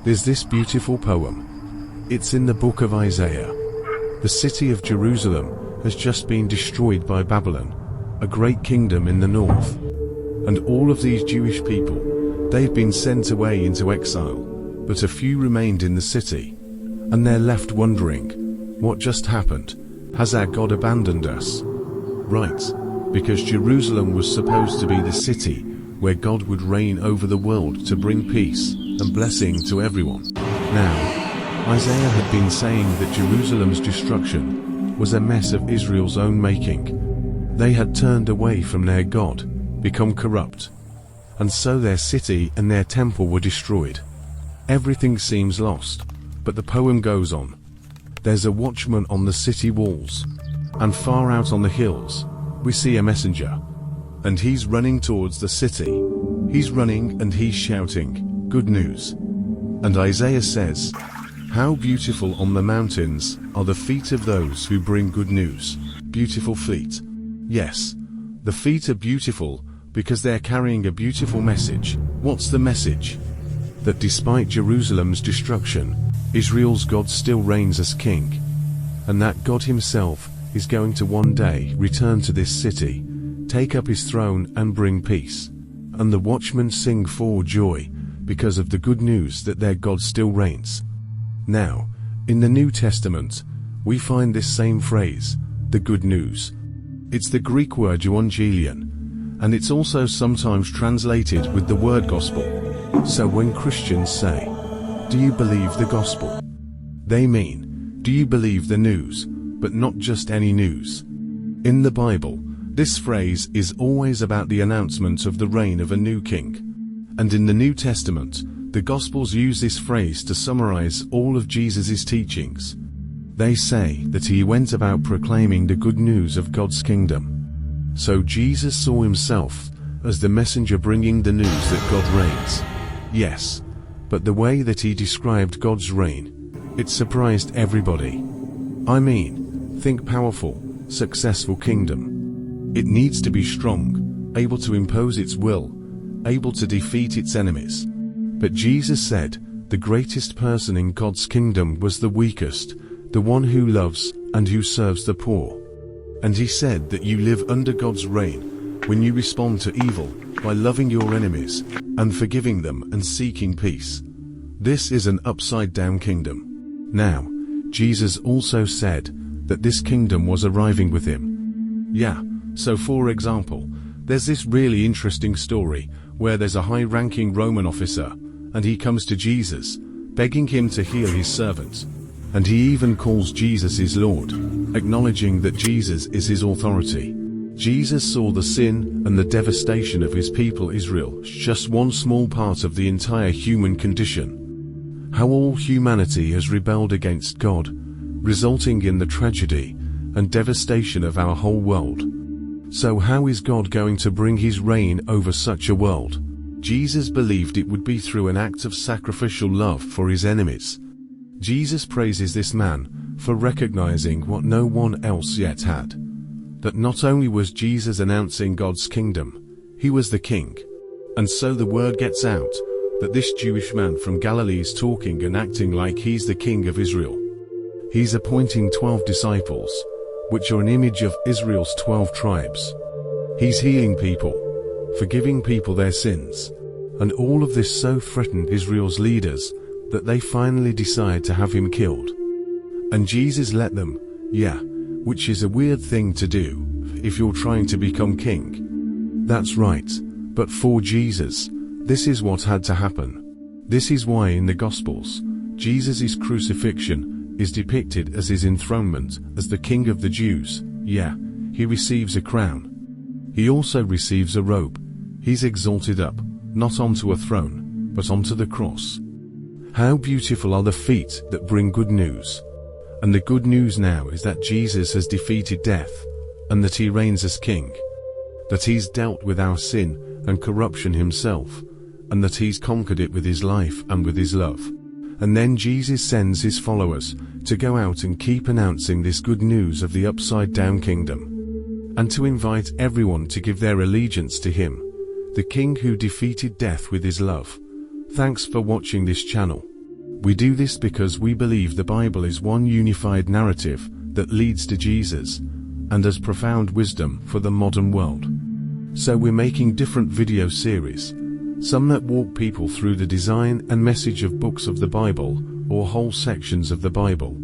there's this beautiful poem. It's in the book of Isaiah. The city of Jerusalem has just been destroyed by Babylon, a great kingdom in the north. And all of these Jewish people, they've been sent away into exile, but a few remained in the city. And they're left wondering, what just happened? Has our God abandoned us? Right, because Jerusalem was supposed to be the city where God would reign over the world to bring peace and blessing to everyone. Now, Isaiah had been saying that Jerusalem's destruction was a mess of Israel's own making. They had turned away from their God, become corrupt, and so their city and their temple were destroyed. Everything seems lost, but the poem goes on. There's a watchman on the city walls, and far out on the hills, we see a messenger. And he's running towards the city. He's running and he's shouting, good news. And Isaiah says, how beautiful on the mountains are the feet of those who bring good news. Beautiful feet. Yes, the feet are beautiful because they're carrying a beautiful message. What's the message? That despite Jerusalem's destruction, Israel's God still reigns as king. And that God himself is going to one day return to this city, take up his throne and bring peace. And the watchmen sing for joy because of the good news that their God still reigns. Now, in the New Testament, we find this same phrase, the good news. It's the Greek word euangelion, and it's also sometimes translated with the word gospel. So when Christians say, do you believe the gospel? They mean, do you believe the news, but not just any news? In the Bible, this phrase is always about the announcement of the reign of a new king. And in the New Testament, the Gospels use this phrase to summarize all of Jesus' teachings. They say that he went about proclaiming the good news of God's kingdom. So Jesus saw himself as the messenger bringing the news that God reigns. Yes, but the way that he described God's reign, it surprised everybody. I mean, think powerful, successful kingdom. It needs to be strong, able to impose its will, able to defeat its enemies. But Jesus said, the greatest person in God's kingdom was the weakest, the one who loves and who serves the poor. And he said that you live under God's reign when you respond to evil by loving your enemies and forgiving them and seeking peace. This is an upside-down kingdom. Now, Jesus also said that this kingdom was arriving with him. Yeah, so for example, there's this really interesting story where there's a high-ranking Roman officer, and he comes to Jesus, begging him to heal his servant. And he even calls Jesus his Lord, acknowledging that Jesus is his authority. Jesus saw the sin and the devastation of his people Israel, just one small part of the entire human condition. How all humanity has rebelled against God, resulting in the tragedy and devastation of our whole world. So how is God going to bring his reign over such a world? Jesus believed it would be through an act of sacrificial love for his enemies. Jesus praises this man for recognizing what no one else yet had. That not only was Jesus announcing God's kingdom, he was the king. And so the word gets out that this Jewish man from Galilee is talking and acting like he's the king of Israel. He's appointing 12 disciples, which are an image of Israel's 12 tribes. He's healing people, forgiving people their sins, and all of this so threatened Israel's leaders that they finally decide to have him killed. And Jesus let them, which is a weird thing to do if you're trying to become king. That's right, but for Jesus, this is what had to happen. This is why in the Gospels, Jesus' crucifixion is depicted as his enthronement as the King of the Jews. He receives a crown. He also receives a robe. He's exalted up, not onto a throne, but onto the cross. How beautiful are the feet that bring good news. And the good news now is that Jesus has defeated death, and that he reigns as king. That he's dealt with our sin and corruption himself, and that he's conquered it with his life and with his love. And then Jesus sends his followers to go out and keep announcing this good news of the upside-down kingdom, and to invite everyone to give their allegiance to him, the King who defeated death with his love. Thanks for watching this channel. We do this because we believe the Bible is one unified narrative that leads to Jesus, and has profound wisdom for the modern world. So we're making different video series, some that walk people through the design and message of books of the Bible, or whole sections of the Bible.